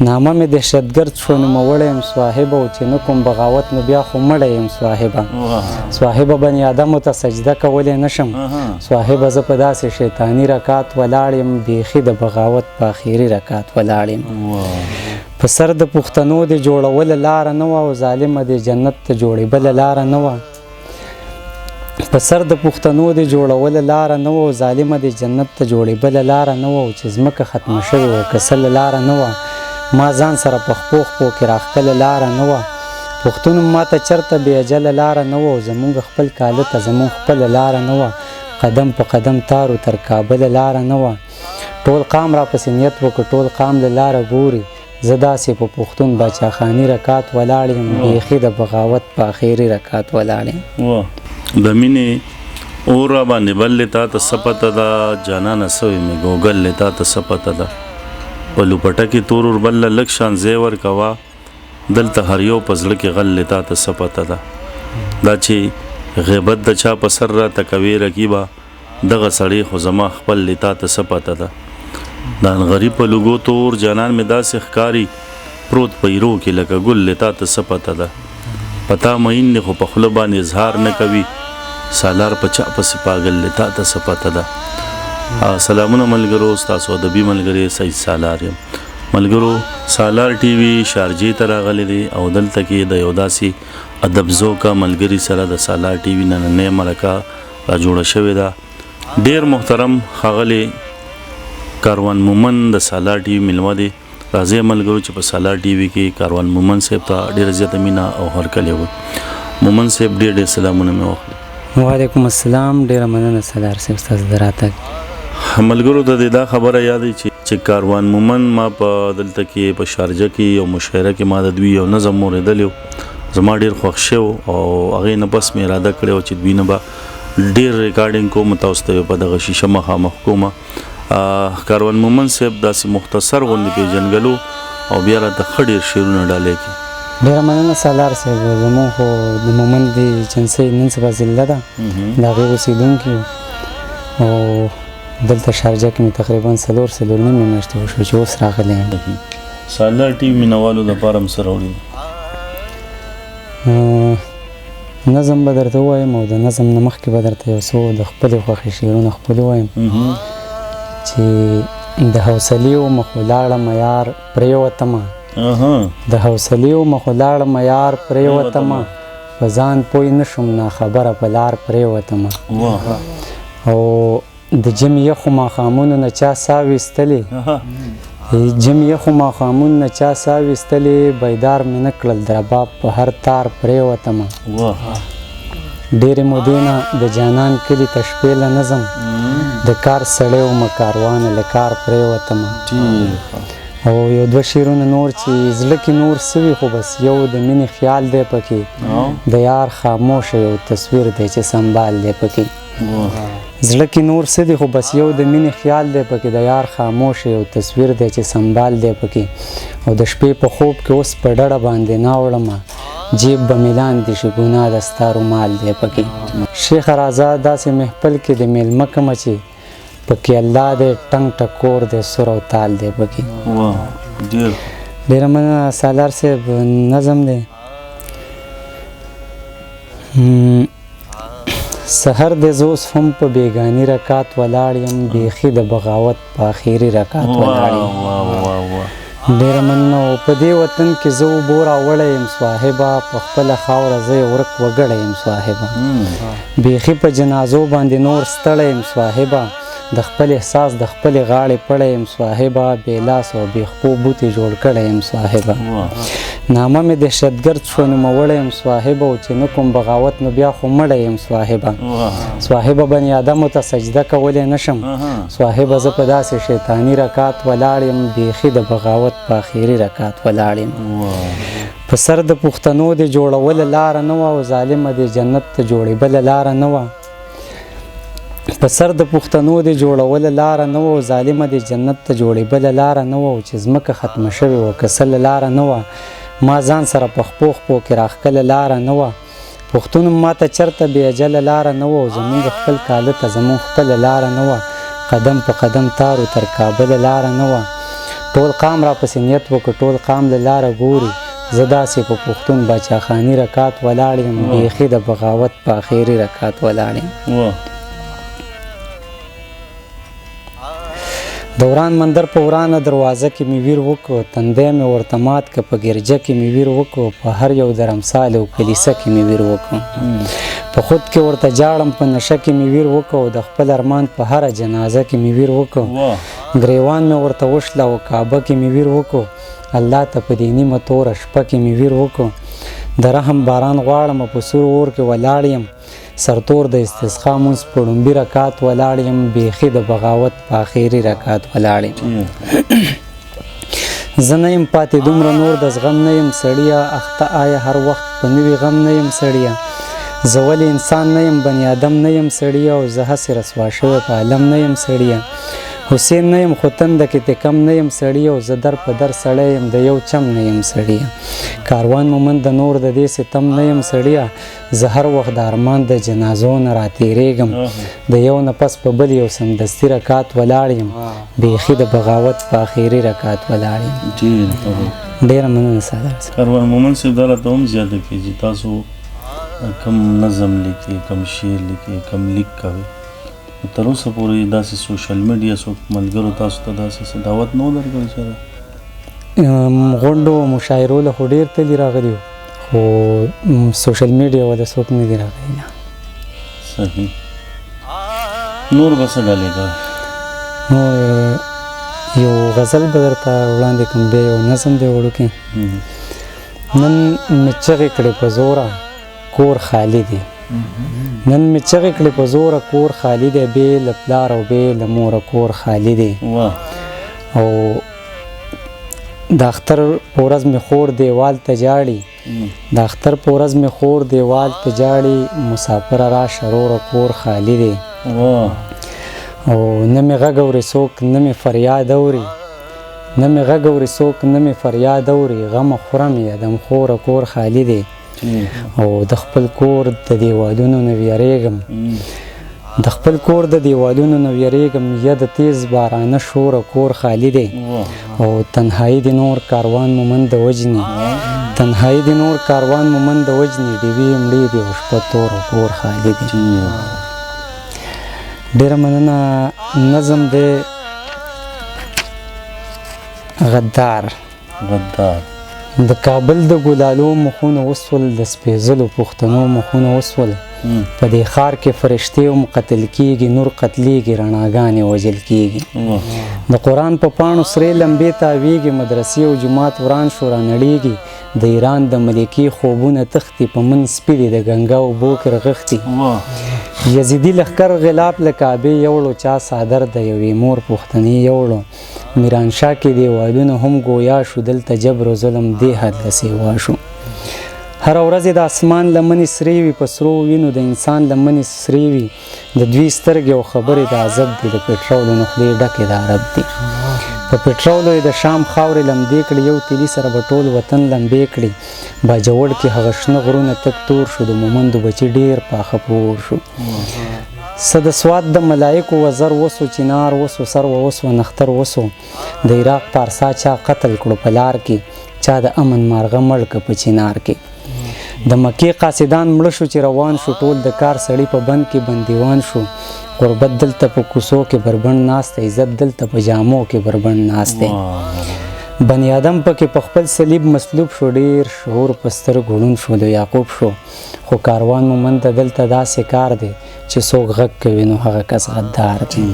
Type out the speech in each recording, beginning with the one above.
نامه مې دهشتګرد شو نو موړی یم صاحبه او چې نه کوم بغاوت نو بیا خو مړی یم صاحبه صاحبه بني آدمو ته سجده کولی نشم صاحبه زه په داسې شیطاني رکات ولاړ یم بیخي د بغاوت په اخري رکات ولاړ یم په سر د پښتنو د جوړوله لاره نه وه او ظالمه د جنت ته جوړېبله لاره نه وه په سر د پښتنو د جوړوله لاره نه وه او ظالمه د جنت ته جوړېبله لاره نه وه او چې ځمکه ختمه شوې وه کسله لاره نه وه ما ځان سره په خپو خپو کې راښکله لاره نه وه پښتون ما ته چېرته بې اجله لاره نه وه او زموږ خپل کاله ته زموږ خپله لاره نه وه قدم په قدم تارو تر کابله لاره نه وه ټول قام راپسې نیت وکړو ټول قام له لاره ګوري زه داسې په پښتون باچاخاني رکات ولاړ یم بیخي د بغاوت په اخري رکات ولاړ یم د مینې اور راباندې بل تا ته څه پته ده جانانه سوی مې ګوګل تا ته څه پته ده په لوپټه کې تور اور بل لږ شان زیور کوه دلته هر یو په زړه کې غل تا ته څه پته ده دا چې غیبت د چا په سر راته کوي رقیبه دغه سړی خو زما خپل تا ته څه پته ده دا غریب په لوګو تور جانان مې داسې ښکاري پروت په ایرو کې لکه ګل تا ته څه پته ده پتا مین خو په خوله باندې اظهار نه کوي سالار په چا پسې پاگل تا ته څه پته ده سلامونه ملګرو ستاسو ادبي ملګری سید سالار یم ملګرو سالار ټي وي شارجې ته راغلی دی او دلته کې د یو داسې ادب ذوقه ملګري سره د سالار ټي وي نننۍ مرکه را جوړه شوې ده ډېر محترم ښاغلی کاروان مومن د سالار ټي وي میلمه دی راځئ ملګرو چې په سالار ټي وي کې کاروان مومن صاحب ته ډېره زیاته مینه او هرکلی وي مومن صاحب ډېر ډېر سلامونه مې واخلي وعلیکم السلام ډېره مننه سالار صاحب ستاسو د راتګ ملګرو ته دا خبره یاد چې کاروان مومن ما په دلته کې په شارجه کې یو مشاعره کې ما د دوی یو نظم اوریدلی زما ډېر خوښ شو او هغې نه بس مې اراده کړې چې دوی نه به ډېر ریکارډینګ کوم تاسو ته په دغه شیشه مخامخ کومه کاروان مومن صاحب داسې مختصر غوندې پیژنګلو او بیا راته ښه ډېر شعرونه ډالۍ کړي ډېره مننه سالار صاحب زموږ خو د مومن د جنسۍ نن سبا ضلع ده د هغې اوسېدونکي او دلته شارجه کې مې تقریبا څلور نیم میاشتې وشوه چې اوس راغلی یم سالار ټي وي مینوالو دپاره هم څه راوړي نظم به درته ووایم او د نظم نه مخکې به درته یو څو د خپلې خوښې شعرونه خپل ووایم چې د حوصلې ومه خو لاړمه یار پرېوتمه د حوصلې ومه خو لاړمه یار پرېوتمه په ځان پوی نه شوم ناخبره په لار پرېوتمه او د جمع یخو ماښامونو نه چا ساه ویستلې جمع یخو ماښامونو نه چا ساه ویستلې بیدار مې نه کړل د رباب په هر تار پرېوتمه ډېرې مودې نه د جانان کلي ته شپې له نظم د کار سړی ومه کاروانه له کار پرېوتمه او یو دوه شعرونه نور چې زړه کې نور څه وي خو بس یو د مینې خیال دی پکې د یار خاموشه یو تصویر دی چې سنبال دی پکې زړه کې نور څه دی خو بس یو د مینې خیال دی پکې د یار خاموشه یو تصویر دی چې سنبال دی پکې او د شپې په خوب کې اوس په ډډه باندې ناوړمه جیب به میلان دي شي ګناه د ستا رومال دی پکې شیخ راځه داسې محفل کې د میلمه کمه چې پکې الله دی ټنګ ټکور دی سر او تال دی پکې ډېره مننه سالار صاحب نظم دی سحر د زوس هم په بیگانی رکات ولاړ یم بیخي د بغاوت په اخري رکات ولاړ یم ډېره مننه او په دې وطن کې زه اوبو راوړی یم صاحبه په خپله خاوره زه یې ورک وګړی یم صاحبه بیخي په جنازو باندې نور ستړی یم صاحبه د خپل احساس د خپلې غاړې پړی یم صاحبه بې لاس او بې خپو بوتې جوړ کړی یم صاحبه نامه مې دهشتګرد شو نوموړی یم صاحبه او چې نه کوم بغاوت نو بیا خو مړی یم صاحبه صاحبه بني آدمو ته سجده کولی نشم صاحبه زه په داسې شیطاني رکات ولاړ یم بیخي د بغاوت په اخري رکات ولاړ یم په سر د پښتنو د جوړوله لاره نه وه او ظالمه د جنت ته جوړېبله لاره نه وه په سر د پښتنو د جوړوله لاره نه وه او ظالمه د جنت ته جوړېبله لاره نه وه او چې ځمکه ختمه شوې وه کسله لاره نه وه ما ځان سره په خپو خپو کې راښکله لاره نه وه پښتون ما ته چېرته بې اجله لاره نه وه او زموږ خپل کاله ته زموږ خپله لاره نه وه قدم په قدم تارو تر کابله لاره نه وه ټول قام را پسې نیت وکړ ټول قام له لاره ګوري زه داسې په پښتون باچاخاني رکات ولاړ یم بیخي د بغاوت په اخري رکات ولاړ یم دوران مندر په ورانه دروازه کې مې ویر وکړو تندی مې ورته مات که په ګرجه کې مې ویر وکړو په هر یو درمسال او کلیسه کې مې ویر وکړو په خود کې ورته جاړم په نشه کې مې ویر وکړو د خپل ارمان په هره جنازه کې مې ویر وکړو ګریوان مې ورته وشله او کعبه کې مې ویر وکړو الله ته په دې نیمه توره شپه کې مې ویر وکړو د رحم باران غواړم په سور اور کې ولاړ یم سرتور د استسقا مونځ په ړومبي رکات ولاړ یم بیخي د بغاوت په اخري رکات ولاړ یم زه نه یم پاتې دومره نور د زغم نه یم سړیه اخته آیا هر وخت په نوي غم نه یم سړیه زه ولې انسان نه یم بني آدم نه یم سړیه او زه هسې رسوا شوی په عالم نه یم سړیه حسین نه یم خو تنده کې ته کم نه یم سړیه او زه در په در سړی یم د یو چم نه یم سړیه کاروان مومند د نور د دې ستم نه یم سړیه زه هر وخت د ارمان د جنازو نه راتېرېږم د یو نفس په بل یو سمدستي رکات ولاړ یم بیخي د بغاوت په اخري رکات ولاړ یم ډېره مننه سادر صاحب کاروان مومند صاحب دا راته هم زیاته کړي چې تاسو کم نظم لیکي کم شعر لیکي کم لیک کوئ تر اوسه پورې داسې سوشل میډیا څوک ملګرو تاسو ته داسې څه دعوت نه و درکړی چې غونډو مشاعرو له خو ډېر تلي راغلي وو خو سوشل میډیا ولا څوک نه دي راغلي نه صحیح نور به څه ډلې کوئ نور یو غزل به درته وړاندې کړم بیا یو نظم دی وړوکی نن مې چغې کړې په زوره کور خالی دی نن مې چغې کړې په زوره کور خالی دی بې له پلار او بې له موره کور خالی دی او د اختر په ورځ مې خور دیوال ته جاړي د اختر په ورځ مې خور دیوال ته جاړي مسافره راشه وروره کور خالی دی او نه مې غږ اوري څوک نه مې فریاد اوري نه مې غږ اوري څوک نه مې فریاد اوري غمه خورم یادم خوره کور خالی دی او د خپل کور د دیوالونو نه ویریږم د خپل کور د دیوالونو نه ویریږم یا د تیز بارانه شوره کور خالی دی او تنهایی د نور کاروان مومند د وجني تنهایی د نور کاروان مومند د وجني ډیوې مړې دي او شپه توره کور خالی دی ډېره مننه نظم دی غدار د کابل د ګلالو مخونه وسول د سپېڅلو پښتنو مخونه وسول په دې ښار کې فرشتې هم قتل کیږي نور قتلیږي رڼاګانې وژل کیږي د قرآن په پاڼو سرې لمبې تاویږي مدرسې او جومات وران شو رانړیږي د ایران د ملکي خوبونه تښتي په من سپي دي د ګنګا اوبو کې رغښتي یزیدي لښکر غلاب له کعبې یوړو چا صادر د یوې مور پښتنې یوړو میرانشاه کې دیوالونه هم ګویا شو دلته جبر و ظلم دې حد له سیوا شو هره ورځ د اسمان لمنې سرې وي په سرو وینو د انسان لمنې سرې وي د دوی سترګې او خبرې د عذب دي د پټرولو نه خولې ډکې د عرب دي په پټرولو یې د شام خاورې لمدې کړي یو تیلي سره به ټول وطن لمبې کړي باجوړ کې هغه شنه غرونه تک تور شو د مومندو بچي ډېر پاخه پور شو څه د سوات د ملایکو وزر وسو چنار وسو سر وسو نختر وسو د عراق پارسا چا قتل کړو په لار کې چا د امن مارغه مړ که په چنار کې د مکې قاصدان مړه شو چې روان شو ټول د کار سړي په بند کې بندیوان شو غربت دلته په کوڅو کې بربند ناست دی عزت دلته په جامو کې بربند ناست دی بني آدم پکې په خپل صلیب مسلوب شو ډېر شعور په سترګو ړوند شو د یعقوب شو خو کاروان مومند ته دلته داسې کار دی چې څوک غږ کوي نو هغه کس غدار دی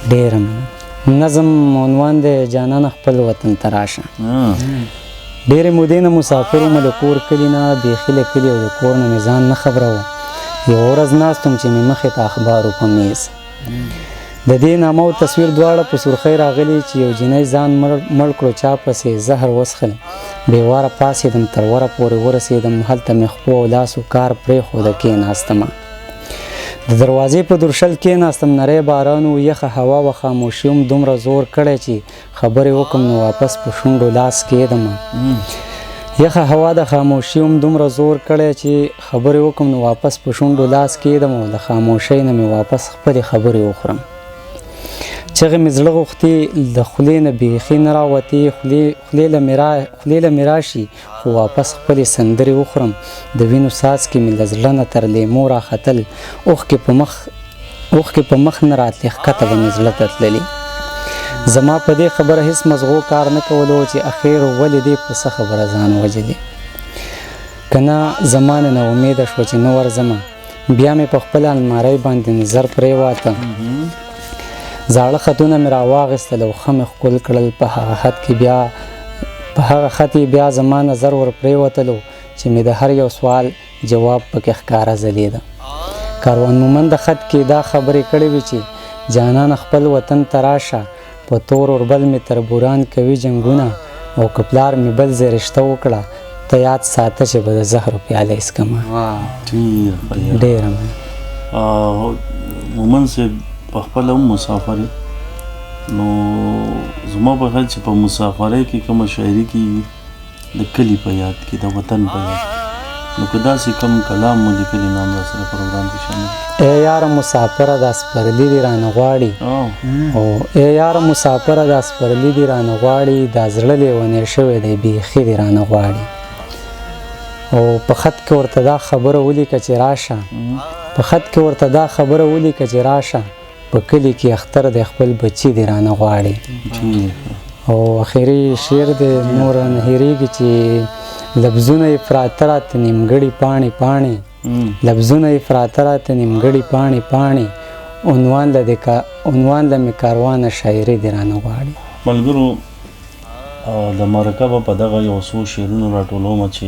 ډېره نظم عنوان دی جانان خپل وطن ته راشه ډېرې مودې نه مسافر ومه د کور کلي نه بیخي له کلي او د کور نه مې ځان نه خبروه یوه ورځ ناست وم چې مې مخې ته اخبارو په میز د دې نامه او تصویر دواړه په سرخۍ راغلي چې یو جینۍ ځان مړ کړو چا پسې زهر وڅښل بې واره پاڅېدم تر وره پورې ورسېدم هلته مې خپو او لاسو کار پرېښوده کېناستمه د دروازې په درشل کېناستم نری باران و یخه هوا و خاموشي هم دومره زور کړی چې خبرې وکړم نو واپس په شونډو لاس کېدمه یخه هوا د خاموشي هم دومره زور کړی چې خبرې وکړم نو واپس په شونډو لاس کېدم او د خاموشۍ نه مې واپس خپلې خبرې وخورم چغې مې زړه غوښتې د خولې نه بیخي نه راوتې خولې له مې راشي خو واپس خپلې سندرې وخورم د وینو څاڅکې مې له زړه نه تر لیمو راختل اوښکې په مخ نه راتلې ښکته به مې زړه ته تللې زما په دې خبره هیڅ مزغو کار نه کولو چې اخیر ولې دې په څه خبره ځان وجلې که نه زما نه امیده شوه چې نه ورځمه بیا مې په خپله المارۍ باندې نظر پرېواته زاړه خطونه مې راواغېستل او ښه مې ښکل کړل په هغه خط یې بیا زما نظر ور پرېوتلو چې مې د هر یو سوال جواب پکې ښکاره ځلېده کاروان مومند د خط کې دا خبرې کړې وې چې جانان خپل وطن ته راشه په تور اوربل مې تربوران کوي جنګونه او که پلار مې بل ځای رشته وکړه ته یاد ساته چې به د زهرو پیاله اسکمه ډېره مومند صاحب په خپله هم مسافر نو زما په خیال چې په مسافرۍ کې کومه شاعري کېږي د کلي په یاد کې د وطن په یاد نو که داسې کوم کلام مو لیکلي نام را سره پروګرام کې شامل ای یاره مسافره دا سپرلی دې رانه غواړي او ای یاره مسافره دا سپرلی دې رانه غواړي دا زړه لیونی شوی دی بیخي دې رانه غواړي او په خط کې ورته دا خبره ولیکه چې راشه په کلي کې اختر د خپل بچي دې رانه غواړي او اخري شعر دې نور نه هېرېږي چې لفظونه یې پراته راته نیمګړي پاڼې لفظونه یې پراته راته نیمګړي پاڼې عنوان له مې کاروانه شاعري دې رانه غواړي ملګرو د مرکه به په دغه یو څو شعرونو راټولومه چې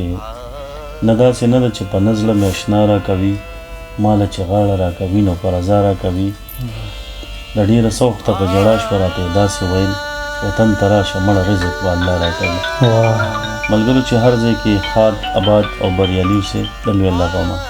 نه داسې نه ده چې په نزله مې اشنا راکوي ماله چې غاړه راکوي نو په رضا راکوي د ډېره سوخته په ژړا شوه راته یې داسې ویل وطن ته راشه مړه رزق به الله راکوي ملګرو چې هر ځای کې ښاد آباد او بریالي اوسئ د لوی الله په امان